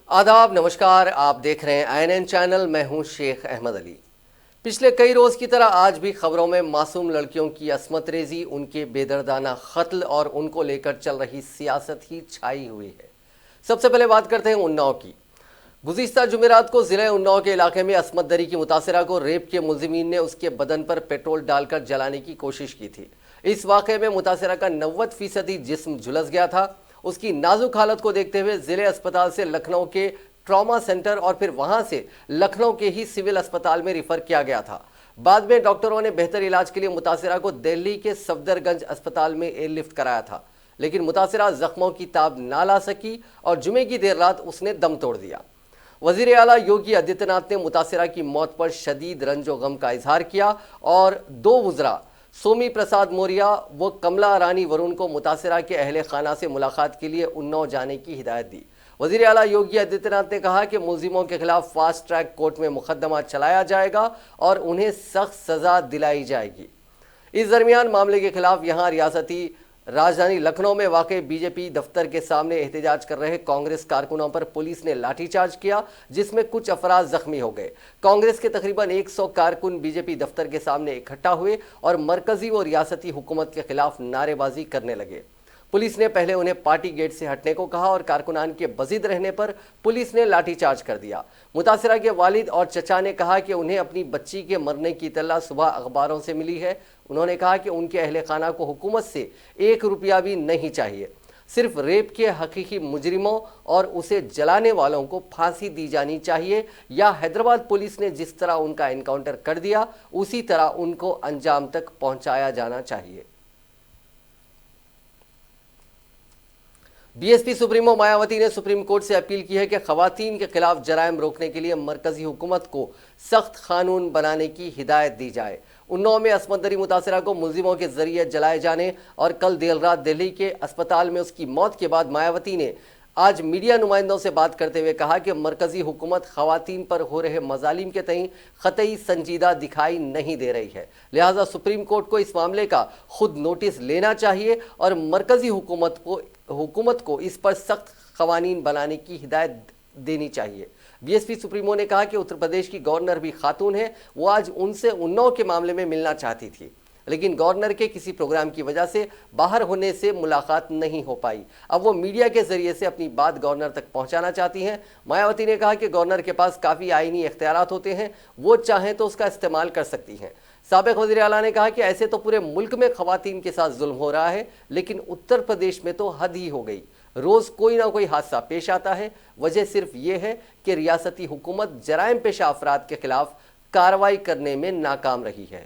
आदाब, नमस्कार। आप देख रहे हैं INN चैनल। मैं हूं शेख अहमद अली। पिछले कई रोज की तरह आज भी खबरों में मासूम लड़कियों की असमत रेजी, उनके बेदर्दाना कत्ल और उनको लेकर चल रही सियासत ही छाई हुई है। सबसे पहले बात करते हैं उन्नाव की। गुज़िश्ता जुमेरात को जिले उन्नाव के इलाके में असमत दरी की मुतासिरा को रेप के मुलजिमीन ने उसके बदन पर पेट्रोल डालकर जलाने की कोशिश की थी। इस वाक़े में मुतासिरा का 90% जिस्म झुलस गया था। उसकी नाजुक हालत को देखते हुए जिले अस्पताल से लखनऊ के ट्रॉमा सेंटर और फिर वहां से लखनऊ के ही सिविल अस्पताल में रिफर किया गया था। बाद में डॉक्टरों ने बेहतर इलाज के लिए मुतासिरा को दिल्ली के सफदरगंज अस्पताल में एयरलिफ्ट कराया था, लेकिन मुतासिरा जख्मों की ताब ना ला सकी और जुमे की देर रात उसने दम तोड़ दिया। वजीर आला योगी आदित्यनाथ ने मुतासिरा की मौत पर शदीद रंजो गम का इजहार किया और 2 वज़रा सोमी प्रसाद मौर्य व कमला रानी वरुण को मुतासिरा के अहले खाना से मुलाकात के लिए उन्नाव जाने की हिदायत दी। वजीर आला योगी आदित्यनाथ ने कहा कि मुलजिमों के खिलाफ फास्ट ट्रैक कोर्ट में मुकदमा चलाया जाएगा और उन्हें सख्त सजा दिलाई जाएगी। इस दरमियान मामले के खिलाफ यहाँ रियासती राजधानी लखनऊ में वाक़ बीजेपी दफ्तर के सामने एहतजाज कर रहे कांग्रेस कारकुनों पर पुलिस ने लाठीचार्ज किया, जिसमें कुछ अफराद जख्मी हो गए। कांग्रेस के तकरीबन 100 कारकुन बीजेपी दफ्तर के सामने इकट्ठा हुए और मरकजी व रियासती हुकूमत के खिलाफ नारेबाजी करने लगे। पुलिस ने पहले उन्हें पार्टी गेट से हटने को कहा और कारकुनान के बजिद रहने पर पुलिस ने लाठीचार्ज कर दिया। मुतासिरा के वालिद और चचा ने कहा कि उन्हें अपनी बच्ची के मरने की इत्तला सुबह अखबारों से मिली है। उन्होंने कहा कि उनके अहले खाना को हुकूमत से 1 रुपया भी नहीं चाहिए। सिर्फ रेप के हकीकी मुजरिमों और उसे जलाने वालों को फांसी दी जानी चाहिए या हैदराबाद पुलिस ने जिस तरह उनका एनकाउंटर कर दिया उसी तरह उनको अंजाम तक पहुंचाया जाना चाहिए। बीएसपी सुप्रीमो मायावती ने सुप्रीम कोर्ट से अपील की है कि खवातीन के खिलाफ जराइम रोकने के लिए मरकजी हुकूमत को सख्त कानून बनाने की हिदायत दी जाए। उन्नाव में असमत दरी मुतासिरा को मुलजिमों के जरिए जलाए जाने और कल देर रात दिल्ली के अस्पताल में उसकी मौत के बाद मायावती ने आज मीडिया नुमाइंदों से बात करते हुए कहा कि मरकजी हुकूमत खवातीन पर हो रहे मजालिम के तई क़तई संजीदा दिखाई नहीं दे रही है, लिहाजा सुप्रीम कोर्ट को इस मामले का खुद नोटिस लेना चाहिए और मरकजी हुकूमत को इस पर सख्त क़वानीन बनाने की हिदायत देनी चाहिए। बीएसपी सुप्रीमो ने कहा कि उत्तर प्रदेश की गवर्नर भी खातून है। वो आज उनसे उन्नाव के मामले में मिलना चाहती थी, लेकिन गवर्नर के किसी प्रोग्राम की वजह से बाहर होने से मुलाकात नहीं हो पाई। अब वो मीडिया के जरिए से अपनी बात गवर्नर तक पहुंचाना चाहती हैं। मायावती ने कहा कि गवर्नर के पास काफ़ी आईनी इख्तियारात होते हैं, वो चाहें तो उसका इस्तेमाल कर सकती हैं। साबिक वज़ीर आला ने कहा कि ऐसे तो पूरे मुल्क में खवातीन के साथ जुल्म हो रहा है, लेकिन उत्तर प्रदेश में तो हद ही हो गई। रोज़ कोई ना कोई हादसा पेश आता है। वजह सिर्फ ये है कि रियासती हुकूमत जराइम पेशा अफराद के खिलाफ कार्रवाई करने में नाकाम रही है।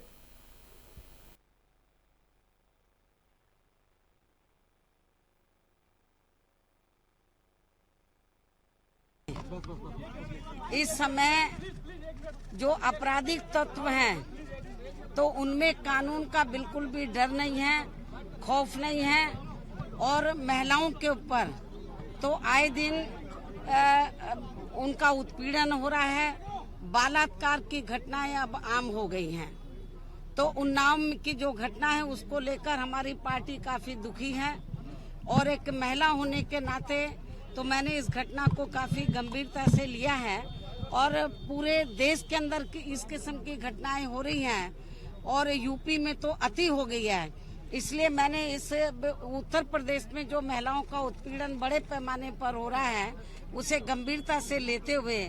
इस समय जो आपराधिक तत्व हैं तो उनमें कानून का बिल्कुल भी डर नहीं है, खौफ नहीं है और महिलाओं के ऊपर तो आए दिन उनका उत्पीड़न हो रहा है। बलात्कार की घटनाएं अब आम हो गई हैं। तो उन्नाव की जो घटना है उसको लेकर हमारी पार्टी काफी दुखी है और एक महिला होने के नाते तो मैंने इस घटना को काफी गंभीरता से लिया है और पूरे देश के अंदर की इस किस्म की घटनाएं हो रही हैं और यूपी में तो अति हो गई है। इसलिए मैंने इस उत्तर प्रदेश में जो महिलाओं का उत्पीड़न बड़े पैमाने पर हो रहा है उसे गंभीरता से लेते हुए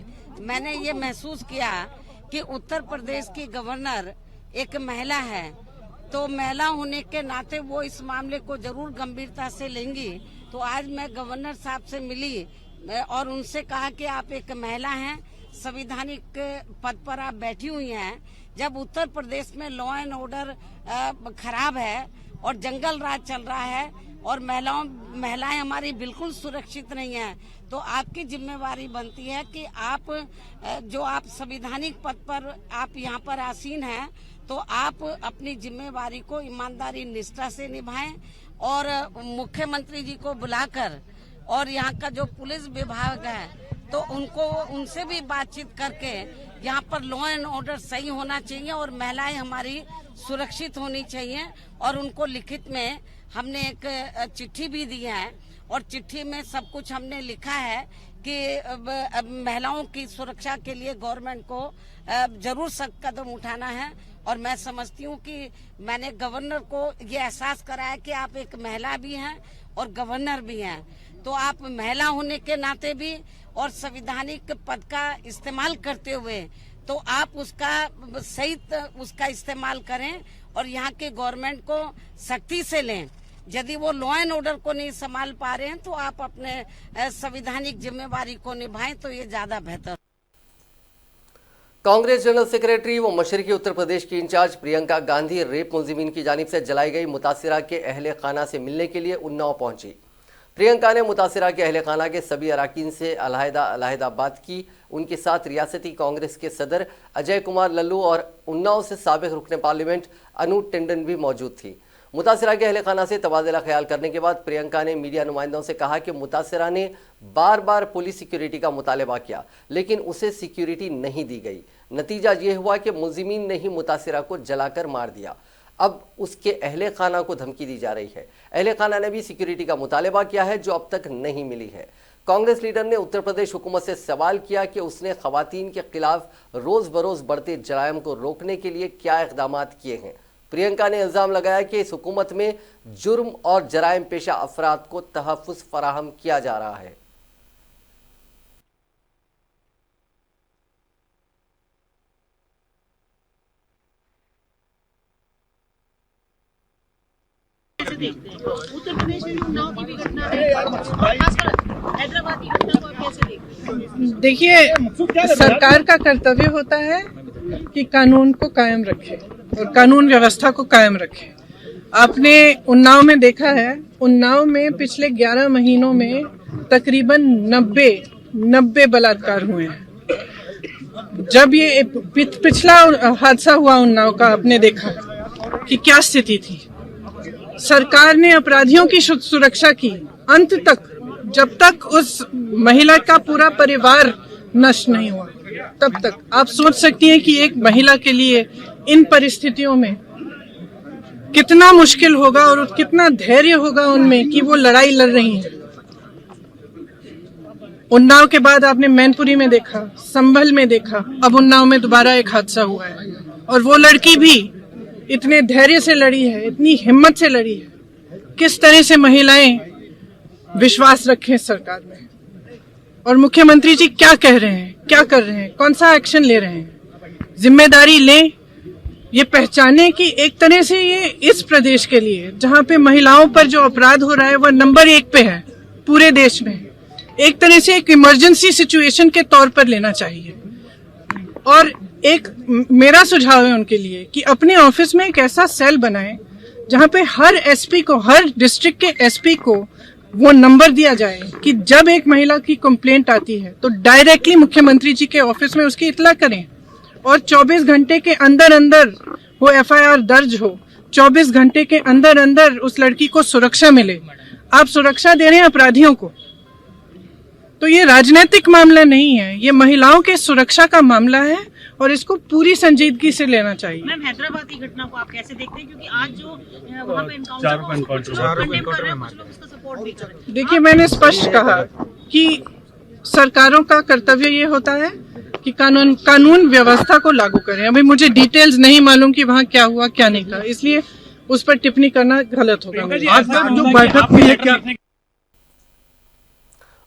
मैंने ये महसूस किया कि उत्तर प्रदेश की गवर्नर एक महिला है, तो महिला होने के नाते वो इस मामले को जरूर गंभीरता से लेंगी। तो आज मैं गवर्नर साहब से मिली और उनसे कहा कि आप एक महिला हैं, संवैधानिक पद पर आप बैठी हुई हैं। जब उत्तर प्रदेश में लॉ एंड ऑर्डर खराब है और जंगल राज चल रहा है और महिलाएं हमारी बिल्कुल सुरक्षित नहीं है, तो आपकी जिम्मेवारी बनती है कि आप जो आप संवैधानिक पद पर आप यहाँ पर आसीन हैं, तो आप अपनी जिम्मेवारी को ईमानदारी निष्ठा से निभाएं और मुख्यमंत्री जी को बुलाकर और यहाँ का जो पुलिस विभाग है तो उनसे भी बातचीत करके यहाँ पर लॉ एंड ऑर्डर सही होना चाहिए और महिलाएं हमारी सुरक्षित होनी चाहिए। और उनको लिखित में हमने एक चिट्ठी भी दी है और चिट्ठी में सब कुछ हमने लिखा है कि अब महिलाओं की सुरक्षा के लिए गवर्नमेंट को जरूर सख्त कदम उठाना है। और मैं समझती हूँ कि मैंने गवर्नर को ये एहसास कराया कि आप एक महिला भी हैं और गवर्नर भी हैं, तो आप महिला होने के नाते भी और संवैधानिक पद का इस्तेमाल करते हुए तो आप उसका सही उसका इस्तेमाल करें और यहाँ के गवर्नमेंट को सख्ती से लें। यदि वो लॉ एंड ऑर्डर को नहीं संभाल पा रहे हैं तो आप अपने संवैधानिक जिम्मेवारी को निभाएं तो ये ज्यादा बेहतर। कांग्रेस जनरल सेक्रेटरी व मशरकी उत्तर प्रदेश की इंचार्ज प्रियंका गांधी रेप मुलजिमीन की जानिब से जलाई गई मुतासिरा के अहले खाना से मिलने के लिए उन्नाव पहुंची। प्रियंका ने मुतासिरा के अहले खाना के सभी अरकान से अलहदा बात की। उनके साथ रियासती कांग्रेस के सदर अजय कुमार लल्लू और उन्नाव से साबिक रुकने पार्लियामेंट अनु टंडन भी मौजूद थी। मुतासिरा के अहले खाना से तबादला ख्याल करने के बाद प्रियंका ने मीडिया नुमाइंदों से कहा कि मुतासिरा ने बार बार पुलिस सिक्योरिटी का मुतालबा किया लेकिन उसे सिक्योरिटी नहीं दी गई। नतीजा ये हुआ कि मुलजिमीन ने ही मुतासिरा को जलाकर मार दिया। अब उसके अहले खाना को धमकी दी जा रही है। अहले खाना ने भी सिक्योरिटी का मुतालबा किया है जो अब तक नहीं मिली है। कांग्रेस लीडर ने उत्तर प्रदेश हुकूमत से सवाल किया कि उसने खवातीन के खिलाफ रोज बरोज बढ़ते जराइम को रोकने के लिए क्या इकदाम किए हैं। प्रियंका ने इल्जाम लगाया कि इस हुकूमत में जुर्म और जराइम पेशा अफराद को तहफ़्फ़ुज़ फराहम किया जा रहा है। उत्तर प्रदेश में उन्नाव की भी घटना है, हैदराबाद की घटना को आप कैसे देखते हैं? देखिए, सरकार का कर्तव्य होता है कि कानून को कायम रखे और कानून व्यवस्था को कायम रखे। आपने उन्नाव में देखा है, उन्नाव में पिछले 11 महीनों में तकरीबन 90 बलात्कार हुए हैं। जब ये पिछला हादसा हुआ उन्नाव का, आपने देखा कि क्या स्थिति थी। सरकार ने अपराधियों की सुरक्षा की अंत तक, जब तक उस महिला का पूरा परिवार नष्ट नहीं हुआ तब तक। आप सोच सकती हैं कि एक महिला के लिए इन परिस्थितियों में कितना मुश्किल होगा और कितना धैर्य होगा उनमें कि वो लड़ाई लड़ रही हैं। उन्नाव के बाद आपने मैनपुरी में देखा, संभल में देखा, अब उन्नाव में दोबारा एक हादसा हुआ है और वो लड़की भी इतने धैर्य से लड़ी है, इतनी हिम्मत से लड़ी है। किस तरह से महिलाएं विश्वास रखें सरकार में। और मुख्यमंत्री जी क्या कह रहे हैं, क्या कर रहे हैं, कौन सा एक्शन ले रहे हैं। जिम्मेदारी लें, ये पहचाने कि एक तरह से ये इस प्रदेश के लिए जहां पे महिलाओं पर जो अपराध हो रहा है वह नंबर 1 पे है पूरे देश में, एक तरह से एक इमरजेंसी सिचुएशन के तौर पर लेना चाहिए। और एक मेरा सुझाव है उनके लिए कि अपने ऑफिस में एक ऐसा सेल बनाएं जहां पे हर एसपी को, हर डिस्ट्रिक्ट के एसपी को वो नंबर दिया जाए कि जब एक महिला की कंप्लेंट आती है तो डायरेक्टली मुख्यमंत्री जी के ऑफिस में उसकी इत्तला करें और 24 घंटे के अंदर अंदर वो एफआईआर दर्ज हो, 24 घंटे के अंदर अंदर उस लड़की को सुरक्षा मिले। आप सुरक्षा दे रहे हैं अपराधियों को, तो ये राजनीतिक मामला नहीं है, ये महिलाओं के सुरक्षा का मामला है और इसको पूरी संजीदगी से लेना चाहिए। मैम, हैदराबाद की घटना को आप कैसे देखते हैं, क्योंकि आज जो वहाँ पे एनकाउंटर हुआ कुछ लोग कंडेम कर रहे हैं, कुछ लोग उसका सपोर्ट भी कर रहे हैं। देखिए, मैंने स्पष्ट कहा कि सरकारों का कर्तव्य ये होता है कि कानून व्यवस्था को लागू करें। अभी मुझे डिटेल्स नहीं मालूम कि वहाँ क्या हुआ क्या नहीं था, इसलिए उस पर टिप्पणी करना गलत होगा। आज तक जो बैठक हुई है क्या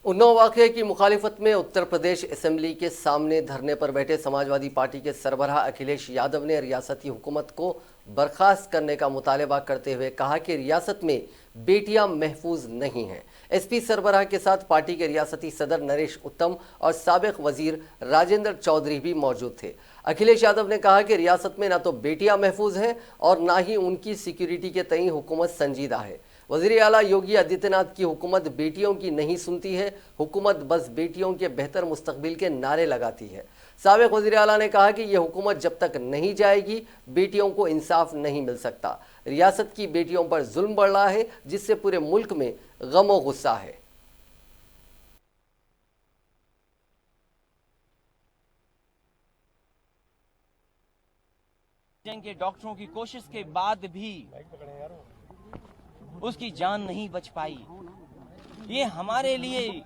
उन्नाव वाक़ये की मुखालिफत में उत्तर प्रदेश असेंबली के सामने धरने पर बैठे समाजवादी पार्टी के सरबराह अखिलेश यादव ने रियासती हुकूमत को बर्खास्त करने का मुतालबा करते हुए कहा कि रियासत में बेटियां महफूज नहीं हैं। एसपी सरबराह के साथ पार्टी के रियासती सदर नरेश उत्तम और साबिक वजीर राजेंद्र चौधरी भी मौजूद थे। अखिलेश यादव ने कहा कि रियासत में ना तो बेटियां महफूज हैं और ना ही उनकी सिक्योरिटी के तई हुकूमत संजीदा है। वज़ीर आला योगी आदित्यनाथ की हुकूमत बेटियों की नहीं सुनती है, हुकूमत बस बेटियों के बेहतर मुस्तकबिल के नारे लगाती है। साबिक वज़ीर आला ने कहा कि यह हुकूमत जब तक नहीं जाएगी बेटियों को इंसाफ नहीं मिल सकता। रियासत की बेटियों पर जुल्म बढ़ रहा है जिससे पूरे मुल्क में गम व गुस्सा है। के डॉक्टरों की कोशिश के बाद भी उसकी जान नहीं बच पाई। ये हमारे लिए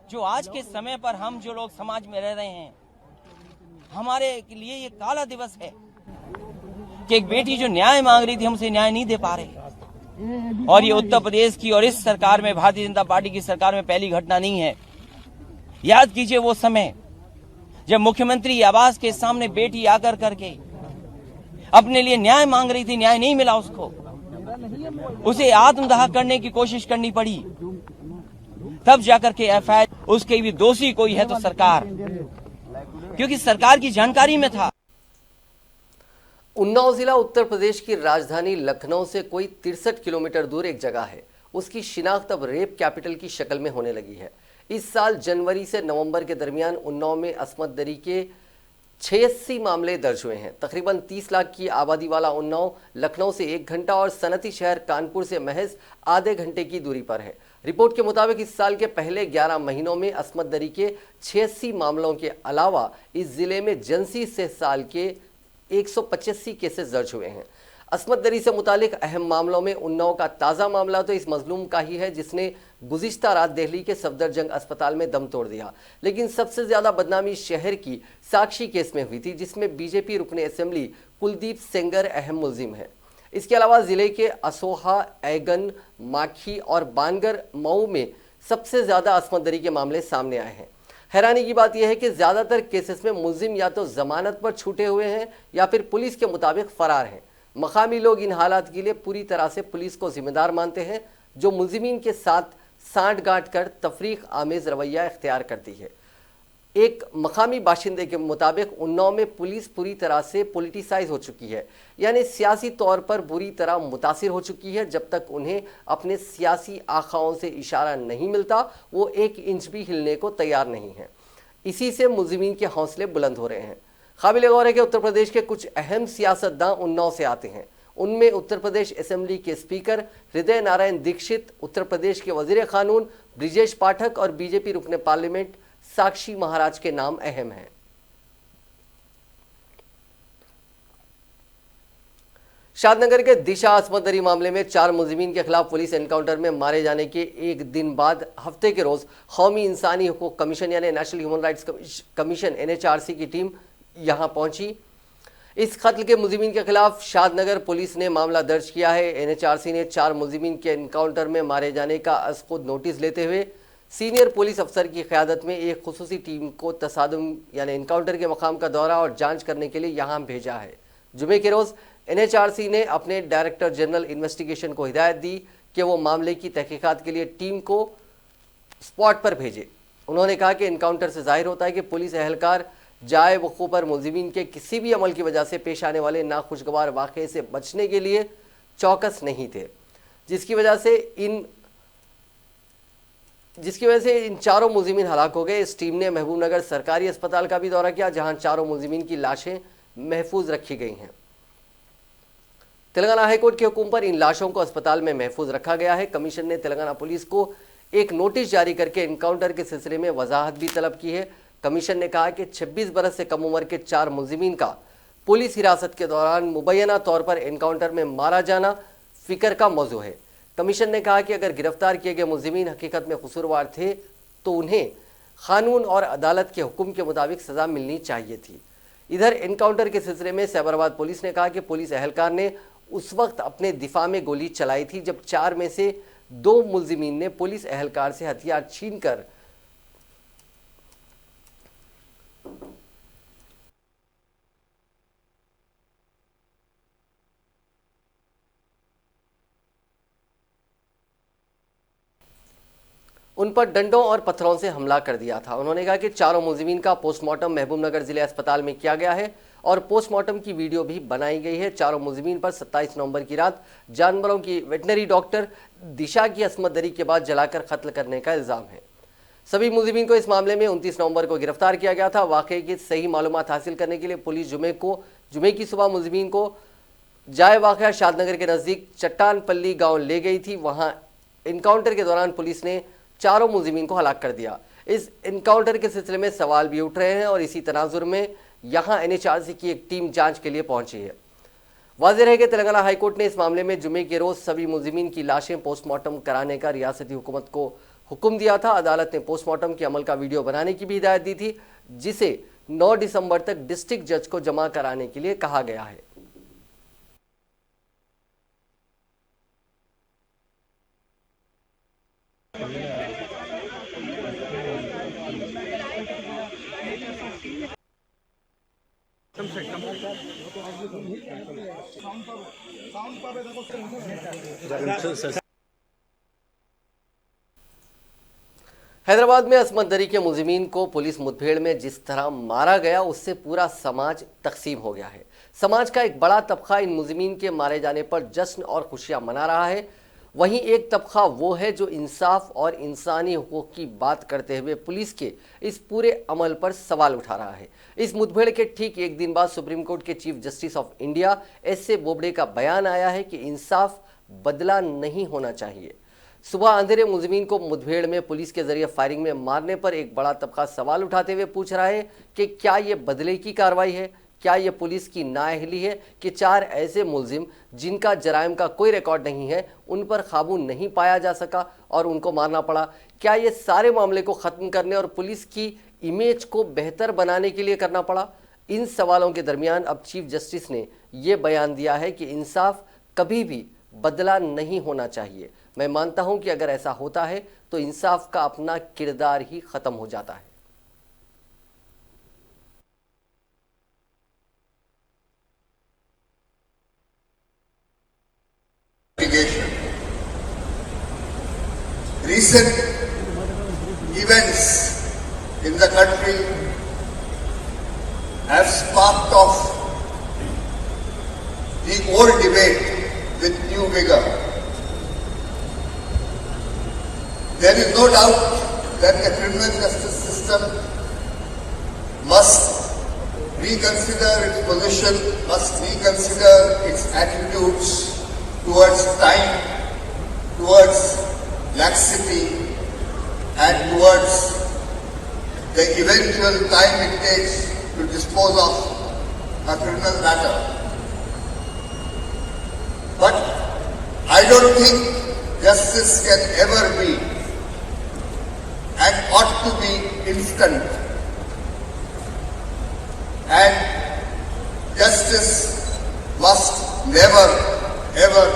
जो आज के समय पर हम जो लोग समाज में रह रहे हैं, हमारे लिए ये काला दिवस है कि एक बेटी जो न्याय मांग रही थी, हमसे न्याय नहीं दे पा रहे। और ये उत्तर प्रदेश की और इस सरकार में, भारतीय जनता पार्टी की सरकार में पहली घटना नहीं है। याद कीजिए वो समय जब मुख्यमंत्री आवास के सामने बेटी आकर करके अपने लिए न्याय मांग रही थी, न्याय नहीं मिला उसको, उसे आत्मदाह करने की कोशिश करनी पड़ी, तब जाकर के एफआईआर, उसके भी दोषी कोई है तो सरकार, क्योंकि सरकार की जानकारी में था। उन्नाव जिला उत्तर प्रदेश की राजधानी लखनऊ से कोई 63 किलोमीटर दूर एक जगह है। उसकी शिनाख्त अब रेप कैपिटल की शक्ल में होने लगी है। इस साल जनवरी से नवंबर के दरमियान उन्नाव में अस्मत दरी के 86 मामले दर्ज हुए हैं। तकरीबन 30 लाख की आबादी वाला उन्नाव लखनऊ से 1 घंटा और सनती शहर कानपुर से महज आधे घंटे की दूरी पर है। रिपोर्ट के मुताबिक इस साल के पहले 11 महीनों में अस्मत दरी के 86 मामलों के अलावा इस जिले में जंसी से साल के 185 केसेस दर्ज हुए हैं। अस्मत दरी से मुतालिक अहम मामलों में उन्नाव का ताज़ा मामला तो इस मजलूम का ही है जिसने गुज़िश्ता रात दिल्ली के सफदरजंग अस्पताल में दम तोड़ दिया। लेकिन सबसे ज़्यादा बदनामी शहर की साक्षी केस में हुई थी, जिसमें बीजेपी रुकने असेंबली कुलदीप सेंगर अहम मुलजिम है। इसके अलावा ज़िले के असोहा, ऐगन, माखी और बानगर, मऊ में सबसे ज़्यादा अस्मत दरी के मामले सामने आए हैं। हैरानी की बात यह है कि ज़्यादातर केसेस में मुलजिम या तो जमानत पर छूटे हुए हैं या फिर पुलिस के मुताबिक फरार हैं। मकामी लोग इन हालात के लिए पूरी तरह से पुलिस को जिम्मेदार मानते हैं, जो मुलजिमीन के साथ सांठ-गांठ कर तफरीक आमेज रवैया इख्तियार करती है। एक मकामी बाशिंदे के मुताबिक उन्नाव में पुलिस पूरी तरह से पॉलिटिसाइज हो चुकी है, यानी सियासी तौर पर बुरी तरह मुतासिर हो चुकी है। जब तक उन्हें अपने सियासी आखाओं से इशारा नहीं मिलता, वो 1 इंच भी हिलने को तैयार नहीं है। इसी से मुलजिमीन के हौसले बुलंद हो रहे हैं। काबिल गौर है कि उत्तर प्रदेश के कुछ अहम सियासतदान उन्नाव से आते हैं। उनमें उत्तर प्रदेश असेंबली के स्पीकर हृदय नारायण दीक्षित, उत्तर प्रदेश के वजीर कानून ब्रिजेश पाठक और बीजेपी रुकने पार्लियामेंट साक्षी महाराज के नाम अहम हैं। शादनगर के दिशा अस्मत दरी मामले में 4 मुलजिमीन के खिलाफ पुलिस एनकाउंटर में मारे जाने के एक दिन बाद हफ्ते के रोज कौमी इंसानी हकूक कमीशन यानी national human rights commission NHRC की टीम यहां पहुंची। इस कत्ल के मुलजिमीन के खिलाफ शादनगर पुलिस ने मामला दर्ज किया है। NHRC ने 4 मुलजिमीन के एनकाउंटर में मारे जाने का खुद नोटिस लेते हुए सीनियर पुलिस अफसर की क़यादत में एक खुसूसी टीम को तसादुम यानी एनकाउंटर के मकाम का दौरा और जांच करने के लिए यहां भेजा है। जुमे के रोज़ NHRC ने अपने डायरेक्टर जनरल इन्वेस्टिगेशन को हिदायत दी कि वो मामले की तहकीकात के लिए टीम को स्पॉट पर भेजे। उन्होंने कहा कि एनकाउंटर से जाहिर होता है कि पुलिस एहलकार जाए वक़ू पर मुलजिमीन के किसी भी अमल की वजह से पेश आने वाले नाखुशगवार वाक़े से बचने के लिए चौकस नहीं थे, जिसकी वजह से इन 4 मुलजिमीन हलाक हो गए। इस टीम ने महबूबनगर सरकारी अस्पताल का भी दौरा किया, जहां 4 मुलजिमीन की लाशें महफूज रखी गई हैं। तेलंगाना हाईकोर्ट के हुक्म पर इन लाशों को अस्पताल में महफूज रखा गया है। कमीशन ने तेलंगाना पुलिस को एक नोटिस जारी करके एनकाउंटर के सिलसिले में वजाहत भी तलब की है। कमीशन ने कहा कि 26 बरस से कम उम्र के 4 मुलजिमीन का पुलिस हिरासत के दौरान मुबैना तौर पर एनकाउंटर में मारा जाना फिक्र का मौजू है। कमीशन ने कहा कि अगर गिरफ्तार किए गए मुलजिमीन हकीकत में कसूरवार थे तो उन्हें कानून और अदालत के हुक्म के मुताबिक सज़ा मिलनी चाहिए थी। इधर एनकाउंटर के सिलसिले में साइबराबाद पुलिस ने कहा कि पुलिस एहलकार ने उस वक्त अपने दिफा में गोली चलाई थी जब 4 में से 2 मुलजिमीन ने पुलिस एहलकार से हथियार छीनकर उन पर डंडों और पत्थरों से हमला कर दिया था। उन्होंने कहा कि 4 मुलजिमीन का पोस्टमार्टम महबूबनगर जिले अस्पताल में किया गया है और पोस्टमार्टम की वीडियो भी बनाई गई है। 4 मुलजिमीन पर 27 नवंबर की रात जानवरों की वेटनरी डॉक्टर दिशा की अस्मत दरी के बाद जलाकर कत्ल करने का इल्ज़ाम है। सभी मुलजिमीन को इस मामले में 29 नवंबर को गिरफ्तार किया गया था। वाक़े की सही मालूमात हासिल करने के लिए पुलिस जुमे की सुबह मुलजिमीन को जाए वाक़या शादनगर के नज़दीक चट्टानपल्ली गाँव ले गई थी। वहाँ इनकाउंटर के दौरान पुलिस ने 4 मुलजिमीन को हलाक कर दिया। इस इनकाउंटर के सिलसिले में सवाल भी उठ रहे हैं और इसी तनाजुर में यहाँ NHRC की एक टीम जांच के लिए पहुंची है। वाज़ेह है कि तेलंगाना हाईकोर्ट ने इस मामले में जुमे के रोज़ सभी मुलजिमीन की लाशें पोस्टमार्टम कराने का रियासती हुकूमत को हुक्म दिया था। अदालत ने पोस्टमार्टम के अमल का वीडियो बनाने की भी हिदायत दी थी, जिसे 9 दिसंबर तक डिस्ट्रिक्ट जज को जमा कराने के लिए कहा गया है। हैदराबाद में असमत दरी के मुलजिमीन को पुलिस मुठभेड़ में जिस तरह मारा गया, उससे पूरा समाज तकसीम हो गया है। समाज का एक बड़ा तबका इन मुलजिमीन के मारे जाने पर जश्न और खुशियां मना रहा है। वहीं एक तबका वो है जो इंसाफ और इंसानी हुकूक की बात करते हुए पुलिस के इस पूरे अमल पर सवाल उठा रहा है। इस मुठभेड़ के ठीक एक दिन बाद सुप्रीम कोर्ट के chief justice of India एस.ए. Bobde का बयान आया है कि इंसाफ बदला नहीं होना चाहिए। सुबह अंधेरे मुलजिमीन को मुठभेड़ में पुलिस के जरिए फायरिंग में मारने पर एक बड़ा तबका सवाल उठाते हुए पूछ रहा है कि क्या ये बदले की कार्रवाई है, क्या ये पुलिस की नाअहली है कि 4 ऐसे मुलजिम जिनका जराइम का कोई रिकॉर्ड नहीं है, उन पर काबू नहीं पाया जा सका और उनको मारना पड़ा। क्या ये सारे मामले को ख़त्म करने और पुलिस की इमेज को बेहतर बनाने के लिए करना पड़ा? इन सवालों के दरमियान अब चीफ जस्टिस ने ये बयान दिया है कि इंसाफ कभी भी बदला नहीं होना चाहिए। मैं मानता हूं कि अगर ऐसा होता है तो इंसाफ का अपना किरदार ही खत्म हो जाता है। Recent events in the country have sparked off the old debate with new vigor. There is no doubt that the criminal justice system must reconsider its position, must reconsider its attitudes towards time, towards laxity, and towards the eventual time it takes to dispose of a criminal matter. But I don't think justice can ever be and ought to be instant. And justice must never ever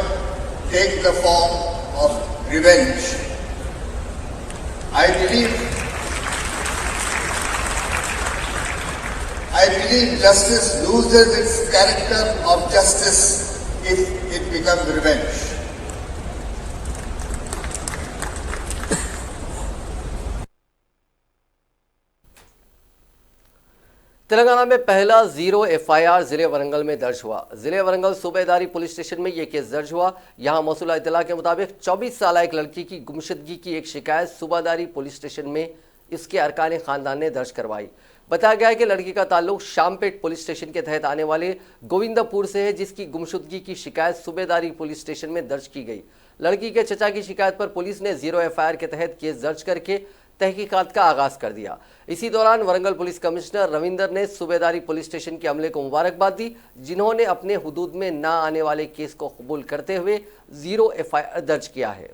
take the form of revenge. I believe justice loses its character of justice if it becomes revenge. Telangana में पहला 0 FIR जिले वरंगल में दर्ज हुआ। जिले Warangal सूबेदारी police station में यह case दर्ज हुआ। यहां मौसूला इत्तला के मुताबिक 24 साल एक लड़की की गुमशुदगी की एक शिकायत सूबेदारी पुलिस स्टेशन में इसके अरकान खानदान ने दर्ज करवाई। बताया गया है कि लड़की का ताल्लुक शामपेट पुलिस स्टेशन के तहत आने वाले गोविंदपुर से है, जिसकी गुमशुदगी की शिकायत सूबेदारी पुलिस स्टेशन में दर्ज की गई। लड़की के चचा की शिकायत पर पुलिस ने 0 एफआईआर के तहत केस दर्ज करके तहकीकात का आगाज कर दिया। इसी दौरान वरंगल पुलिस कमिश्नर रविंदर ने सूबेदारी पुलिस स्टेशन के अमले को मुबारकबाद दी, जिन्होंने अपने हुदूद में ना आने वाले केस को कबूल करते हुए 0 एफआईआर दर्ज किया है।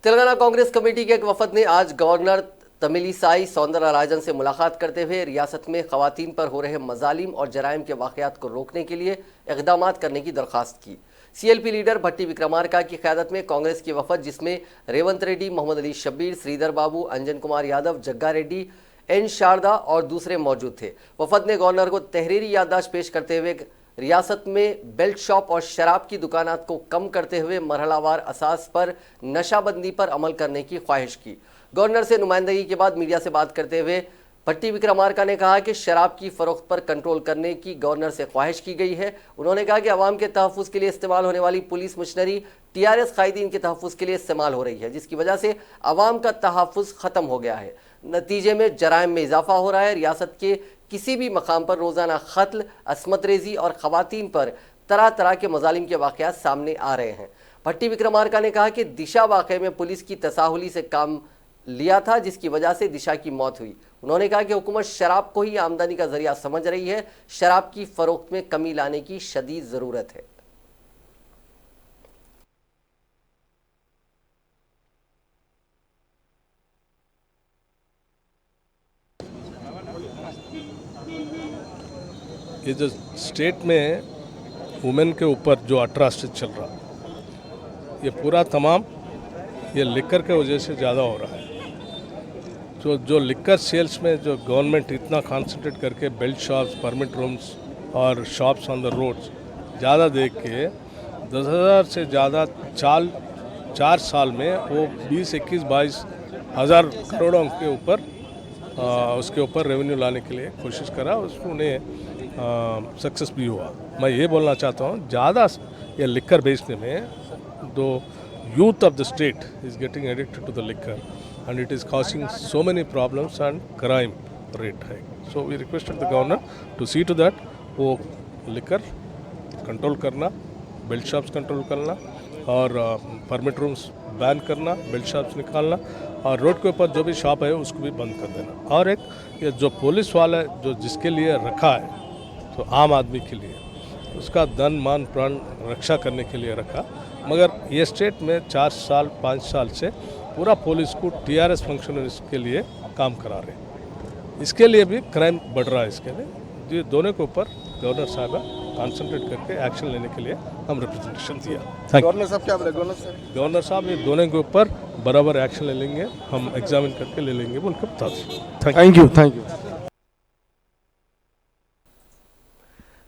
तेलंगाना कांग्रेस कमेटी के एक वफद ने आज गवर्नर तमिलिसाई सौंदरराजन से मुलाकात करते हुए रियासत में खवातीन पर हो रहे मजालिम और जराइम के वाकयात को रोकने के लिए इक़दाम करने की दरख्वास्त की। सीएलपी लीडर भट्टी विक्रमार्का की क़यादत में कांग्रेस की वफद, जिसमें रेवंत रेड्डी, मोहम्मद अली शब्बीर, श्रीधर बाबू, अंजन कुमार यादव, जग्गा रेड्डी, एन शारदा और दूसरे मौजूद थे। वफद ने गवर्नर को तहरीरी याददाश्त पेश करते हुए रियासत में बेल्ट शॉप और शराब की दुकानात को कम करते हुए मरहलावार असास पर नशाबंदी पर अमल करने की ख्वाहिश की। गवर्नर से नुमाइंदगी के बाद मीडिया से बात करते हुए भट्टी विक्रमार्का ने कहा कि शराब की फरोख्त पर कंट्रोल करने की गवर्नर से ख्वाहिश की गई है। उन्होंने कहा कि अवाम के तहफ़्फ़ुज़ के लिए इस्तेमाल होने वाली पुलिस मशीनरी टीआरएस कायदीन के तहफ़्फ़ुज़ के लिए इस्तेमाल हो रही है, जिसकी वजह से अवाम का तहफ़्फ़ुज़ ख़त्म हो गया है। नतीजे में जराइम में इजाफा हो रहा है। रियासत के किसी भी मकाम पर रोज़ाना क़त्ल, अस्मत रेज़ी और ख़वातीन पर तरह तरह के मजालिम के वाक़यात सामने आ रहे हैं। भट्टी विक्रमार्का ने कहा कि दिशा वाक़े में पुलिस की तसाहुली से काम लिया था, जिसकी वजह से दिशा की मौत हुई। उन्होंने कहा कि हुकूमत शराब को ही आमदनी का जरिया समझ रही है। शराब की फरोख्त में कमी लाने की शदीद ज़रूरत है। ये जो स्टेट में वुमेन के ऊपर जो अट्रॉसिटी चल रहा, ये पूरा तमाम ये लिकर के वजह से ज़्यादा हो रहा है। जो लिकर सेल्स में जो गवर्नमेंट इतना कॉन्सेंट्रेट करके बेल्ट शॉप्स, परमिट रूम्स और शॉप्स ऑन द रोड्स ज़्यादा देख के 10,000 से ज़्यादा 4 साल में वो 20-21-22 हज़ार करोड़ों के ऊपर उसके ऊपर रेवेन्यू लाने के लिए कोशिश करा, उसमें उन्हें सक्सेस भी हुआ। मैं ये बोलना चाहता हूँ ज़्यादा ये लिकर बेचने में दो youth of the state is getting addicted to the liquor and it is causing so many problems and crime rate high. So we requested the governor to see to that वो liquor control करना, belt shops control करना और permit rooms ban करना, belt shops निकालना और road के ऊपर जो भी शॉप है उसको भी बंद कर देना। और एक ये जो पुलिस वाला जो जिसके लिए रखा है तो आम आदमी के लिए उसका धन मान प्राण रक्षा करने के लिए रखा, मगर ये स्टेट में 4 साल 5 साल से पूरा पुलिस को TRS फंक्शनरीज के लिए काम करा रहे हैं। इसके लिए भी क्राइम बढ़ रहा है। इसके लिए ये दोनों के ऊपर गवर्नर साहब कॉन्सेंट्रेट करके एक्शन लेने के लिए हम रिप्रेजेंटेशन दिया। गवर्नर साहब क्या बोले? गवर्नर साहब ये दोनों के ऊपर बराबर एक्शन ले लेंगे, हम एग्जामिन करके ले लेंगे बोल के बता दें। Thank you.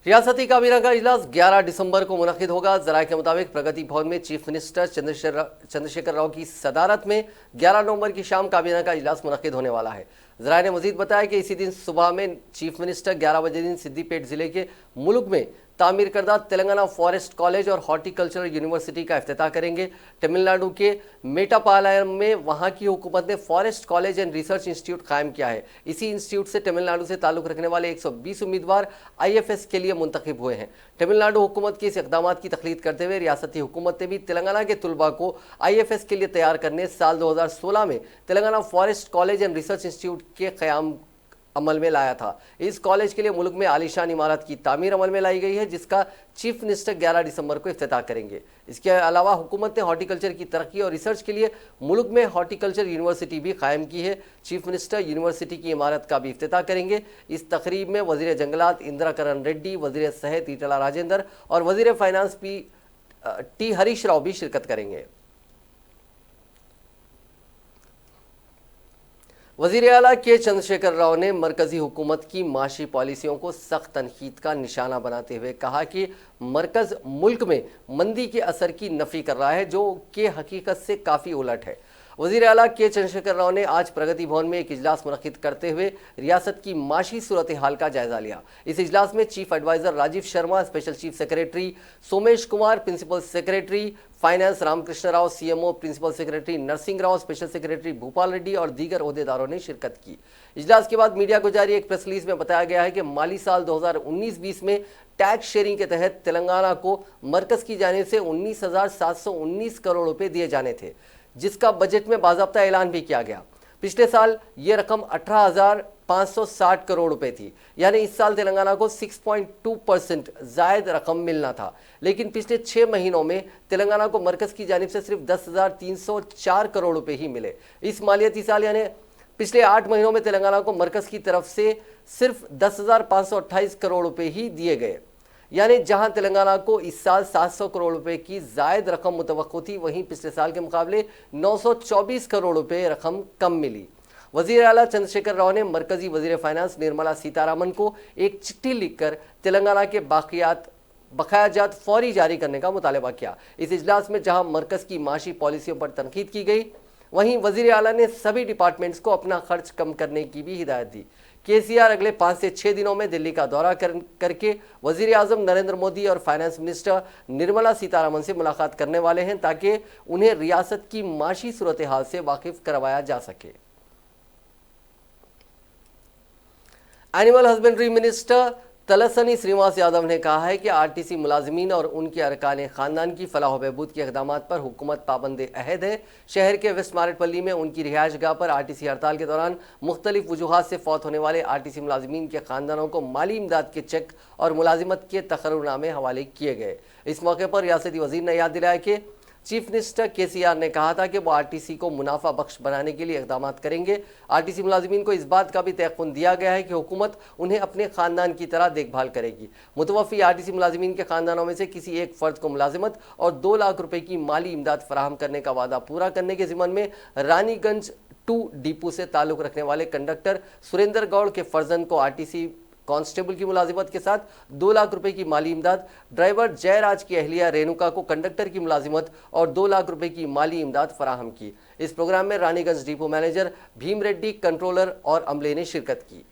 रियासती काबीना का इजलास 11 दिसंबर को मुनक्किद होगा। जराये के मुताबिक प्रगति भवन में चीफ मिनिस्टर चंद्रशेखर राव की सदारत में 11 नवंबर की शाम काबीना का इजलास मुनक्किद होने वाला है। जराये ने मजीद बताया कि इसी दिन सुबह में चीफ मिनिस्टर 11 बजे दिन सिद्दीपेट जिले के मुलुक में तामीर करदा तेलंगाना फॉरेस्ट कॉलेज और हॉर्टिकल्चरल यूनिवर्सिटी का इफ्तिताह करेंगे। तमिलनाडु के मेटापालयम में वहां की हुकूमत ने forest college and research institute कायम किया है। इसी इंस्टीट्यूट से तमिलनाडु से ताल्लुक रखने वाले 120 उम्मीदवार IFS के लिए मुंतखब हुए हैं। तमिलनाडु हुकूमत के इस इक़दाम की तखलीद करते हुए रियासती हुकूमत ने भी तेलंगाना के तुलबा को IFS के लिए तैयार करने साल 2016 में Telangana forest college and research institute के क़याम अमल में लाया था। इस कॉलेज के लिए मुल्क में आलीशान इमारत की तामीर अमल में लाई गई है, जिसका चीफ मिनिस्टर 11 दिसंबर को इफ्तिताह करेंगे। इसके अलावा हुकूमत ने हॉर्टिकल्चर की तरक्की और रिसर्च के लिए मुल्क में हॉर्टिकल्चर यूनिवर्सिटी भी कायम की है। चीफ मिनिस्टर यूनिवर्सिटी की इमारत का भी इफ्तिताह करेंगे। इस तकरीब में वजीर जंगलात इंदिरा करण रेड्डी, वजीर सेहत ईटला राजेंद्र और वजीर फाइनेंस T हरीश राव भी शिरकत करेंगे। वज़ीर आला के चंद्रशेखर राव ने मरकजी हुकूमत की माशी पॉलिसियों को सख्त तनकीद का निशाना बनाते हुए कहा कि मरकज़ मुल्क में मंदी के असर की नफ़ी कर रहा है, जो कि हकीकत से काफ़ी उलट है। वज़ीर आला के चंद्रशेखर राव ने आज प्रगति भवन में एक इजलास मुनक्किद करते हुए रियासत की माशी सूरत हाल का जायजा लिया। इस इजलास में chief advisor Rajeev Sharma, special chief secretary Somesh Kumar, principal secretary finance Ramakrishna Rao, CMO principal secretary Narasimha Rao, special secretary Bhupal Reddy और दीगर ओहदेदारों ने शिरकत की। इजलास के बाद मीडिया को जारी एक प्रेस रिलीज में बताया गया है कि माली साल 2019-20 में टैक्स शेयरिंग के तहत तेलंगाना को मरकज़ की जानिब से 19,719 करोड़ रुपए दिए जाने थे, जिसका बजट में बाज़ाब्ता ऐलान भी किया गया। पिछले साल ये रकम 18,560 करोड़ रुपए थी, यानी इस साल तेलंगाना को 6.2% जायद रकम मिलना था। लेकिन पिछले 6 महीनों में तेलंगाना को मरकज़ की जानिब से सिर्फ 10,304 करोड़ रुपए ही मिले। इस मालियाती साल यानी पिछले 8 महीनों में तेलंगाना को मरकज़ की तरफ से सिर्फ 10,528 करोड़ रुपए ही दिए गए, यानी जहां तेलंगाना को इस साल 700 करोड़ रुपए की जायद रकम मुतवक्को थी, वहीं पिछले साल के मुकाबले 924 करोड़ रुपए रकम कम मिली। वज़ीर आला चंद्रशेखर राव ने मरकजी वज़ीर फाइनेंस निर्मला सीतारामन को एक चिट्ठी लिखकर तेलंगाना के बकायाजात फौरी जारी करने का मुतालबा किया। इस इजलास में जहां मरकज़ की माशी पॉलिसियों पर तनकीद की गई, वहीं वज़ीर आला ने सभी डिपार्टमेंट्स को अपना खर्च कम करने की भी हिदायत दी। KCR अगले 5 से 6 दिनों में दिल्ली का दौरा करके वज़ीर आज़म नरेंद्र मोदी और फाइनेंस मिनिस्टर निर्मला सीतारामन से मुलाकात करने वाले हैं, ताकि उन्हें रियासत की माशी सूरत हाल से वाकिफ करवाया जा सके। Animal husbandry minister Talasani Srinivas Yadav ने कहा है कि RTC मुलाजमीन और उनके अरकान खानदान की फलाह व बहबूद के इक़दामात पर हुकूमत पाबंद अहद है। शहर के वेस्ट मार्केटपल्ली में उनकी रिहाइश गाह पर RTC हड़ताल के दौरान मुख्तलिफ वजूहात से फौत होने वाले RTC मुलाजमीन के खानदानों को माली इमदाद के चेक और मुलाजिमत के तकर्रुरनामे हवाले किए गए। इस मौके पर रियासती वज़ीर ने याद दिलाया कि चीफ मिनिस्टर केसीआर ने कहा था कि वो आरटीसी को मुनाफा बख्श बनाने के लिए इकदाम करेंगे। आरटीसी मुलाजिमीन को इस बात का भी तयक़ुन दिया गया है कि हुकूमत उन्हें अपने खानदान की तरह देखभाल करेगी। मुतवफ़ी आरटीसी मुलाजिमीन के खानदानों में से किसी एक फ़र्द को मुलाजिमत और 2 लाख रुपए की माली इमदाद फराहम करने का वादा पूरा करने के ज़िम्मन में रानीगंज 2 डिपो से ताल्लुक़ रखने वाले कंडक्टर सुरेंद्र गौड़ के फर्जन को आरटीसी कांस्टेबल की मुलाजिमत के साथ 2 लाख रुपए की माली इमदाद, ड्राइवर जयराज की अहलिया रेणुका को कंडक्टर की मुलाजिमत और 2 लाख रुपए की माली इमदाद फराहम की। इस प्रोग्राम में Raniganj depot manager Bhim Reddy, controller और अमले ने शिरकत की।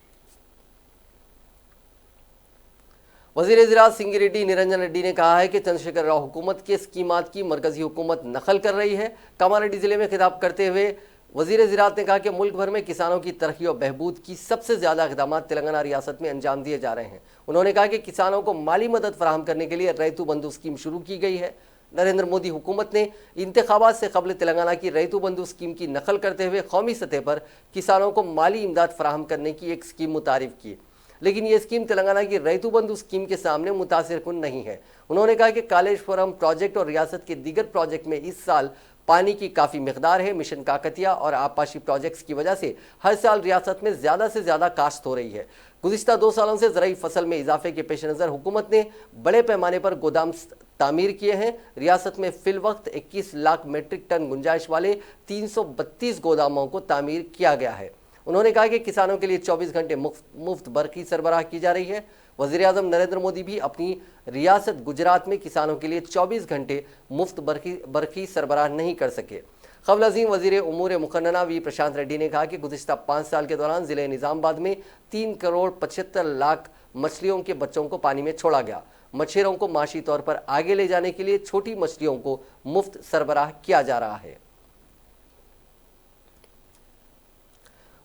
वज़ीर ज़राअत सिंगी रेड्डी निरंजन रेड्डी ने कहा है कि चंद्रशेखर राव हुकूमत के स्कीमात की मरकजी हुकूमत नकल कर रही है। कामारेड्डी जिले में खिताब करते हुए वज़ीर ज़राअत ने कहा कि मुल्क भर में किसानों की तरक्की और बहबूद की सबसे ज़्यादा इक़दाम तेलंगाना रियासत में अंजाम दिए जा रहे हैं। उन्होंने कहा कि किसानों को माली मदद फराहम करने के लिए रैतु बंधु स्कीम शुरू की गई है। नरेंद्र मोदी हुकूमत ने इंतखाबात से कबल तेलंगाना की रैतु बंधु स्कीम की नकल करते हुए कौमी सतह पर किसानों को माली इमदाद फराहम करने की एक स्कीम मुतारिफ की, लेकिन ये स्कीम तेलंगाना की रैतु बंधु स्कीम के सामने मुतासिरकुन नहीं है। उन्होंने कहा कि कालेश्वरम प्रोजेक्ट और रियासत के दीगर प्रोजेक्ट में इस साल पानी की काफ़ी मकदार है। मिशन काकतिया और आपाशी प्रोजेक्ट्स की वजह से हर साल रियासत में ज़्यादा से ज़्यादा काश्त हो रही है। गुज़िश्ता 2 सालों से ज़राई फसल में इजाफे के पेश नज़र हुकूमत ने बड़े पैमाने पर गोदाम तामीर किए हैं। रियासत में फिल वक्त 21 लाख मीट्रिक टन गुंजाइश वाले 332 गोदामों को तामीर किया गया है। उन्होंने कहा कि किसानों के लिए 24 घंटे मुफ्त बरक़ी सरबराह की जा रही है। वज़ीर-ए-आज़म नरेंद्र मोदी भी अपनी रियासत गुजरात में किसानों के लिए 24 घंटे मुफ्त बरक़ी सरबराह नहीं कर सके। क़ब्ल अज़ीम वज़ीर उमूर मुक़न्नना वी प्रशांत रेड्डी ने कहा कि गुज़िश्ता 5 साल के दौरान ज़िले निज़ामाबाद में 3 करोड़ 75 लाख मछलियों के बच्चों को पानी में छोड़ा गया। मछेरों को माशी तौर पर आगे ले जाने के लिए छोटी मछलियों को मुफ्त सरबराह किया जा रहा है।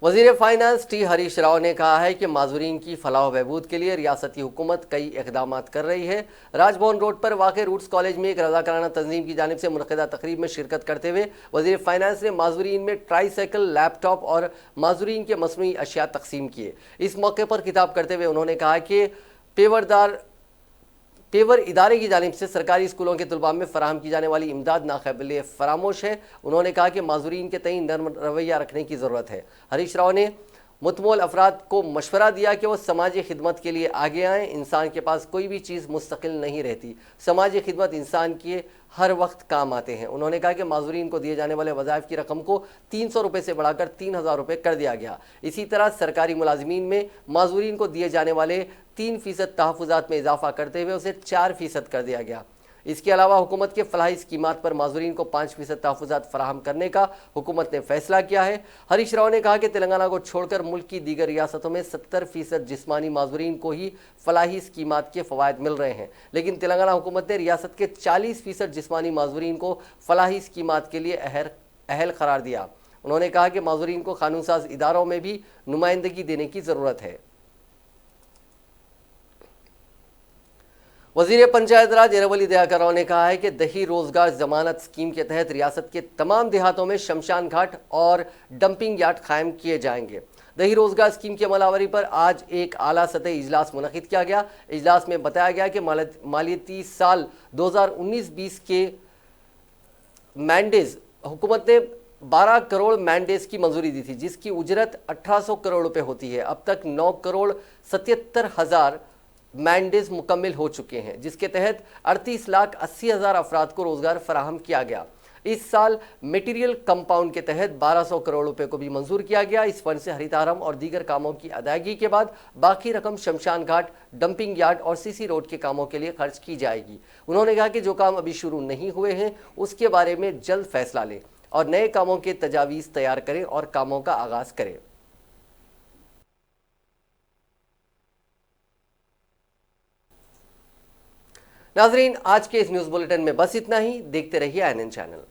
वज़ीर फाइनेंस टी हरीश राव ने कहा है कि माजूरीन की फलाह व बहबूद के लिए रियासती हुकूमत कई इक़दामात कर रही है। राजभवन रोड पर वाक़ रूट्स कॉलेज में एक रज़ाकाराना तंजीम की जानिब से मुनक़िदा तकरीब में शिरकत करते हुए वज़ीर फाइनेंस ने माजूरीन में ट्राईसाइकिल, लैपटॉप और माजूरीन के मसनूई अशिया तकसीम किए। इस मौके पर खिताब करते हुए उन्होंने कहा कि पेवर इदारे की जानिब से सरकारी स्कूलों के तलबा में फराहम की जाने वाली इमदाद नाक़ाबिल फरामोश है। उन्होंने कहा कि माजूरीन के तईन नर्म रवैया रखने की ज़रूरत है। हरीश राव ने मुतमोल अफराद को मशवरा दिया कि वो समाजी खिदमत के लिए आगे आएँ। इंसान के पास कोई भी चीज़ मुस्तकिल नहीं रहती। समाजी खिदमत इंसान के हर वक्त काम आते हैं। उन्होंने कहा कि माजूरीन को दिए जाने वाले वज़ाइफ की रकम को 300 रुपये से बढ़ाकर 3000 रुपये कर दिया गया। इसी तरह सरकारी मुलाजमीन में माजूरीन को दिए जाने वाले 3% तहफ़्फ़ुज़ात में इजाफा करते हुए उसे 4% कर दिया गया। इसके अलावा हुकूमत के फलाही स्कीमात पर माजूरीन को 5% तहफ़्फ़ुज़ात फराहम करने का हुकूमत ने फैसला किया है। हरीश राव ने कहा कि तेलंगाना को छोड़कर मुल्क की दीगर रियासतों में 70% जिस्मानी माजूरीन को ही फलाही स्कीमात के फ़वाइद मिल रहे हैं, लेकिन तेलंगाना हुकूमत ने रियासत के 40% जिस्मानी माजूरीन को फलाही स्कीमात के लिए अहल करार दिया। उन्होंने कहा कि माजूरीन को कानून साज इदारों में भी नुमाइंदगी देने की ज़रूरत है। वज़ीर पंचायत राज एरावली दयाकर राव ने कहा है कि दही रोजगार जमानत स्कीम के तहत रियासत के तमाम देहातों में शमशान घाट और डंपिंग यार्ड कायम किए जाएंगे। दही रोजगार स्कीम की अमलावरी पर आज एक आला सतही इजलास मुनक़िद किया गया। इजलास में बताया गया कि मालियाती साल 2019-20 के मैंडेज हुकूमत ने 12 करोड़ मैंडेज की मंजूरी दी थी, जिसकी उजरत 1800 करोड़ रुपए होती है। अब तक 9 करोड़ 77 हज़ार मैंडेज मुकम्मल हो चुके हैं, जिसके तहत 38 लाख 80 हज़ार अफराद को रोज़गार फराहम किया गया। इस साल मटीरियल कंपाउंड के तहत 1200 करोड़ रुपए को भी मंजूर किया गया। इस फंड से हरितारम और दीगर कामों की अदायगी के बाद बाकी रकम शमशान घाट, डंपिंग यार्ड और सीसी रोड के कामों के लिए खर्च की जाएगी। उन्होंने कहा कि जो काम अभी शुरू नहीं हुए हैं उसके बारे में जल्द फैसला लें और नए कामों के तजावीज़ तैयार करें और कामों का आगाज़ करें। नाजरीन, आज के इस न्यूज़ बुलेटिन में बस इतना ही। देखते रहिए INN चैनल।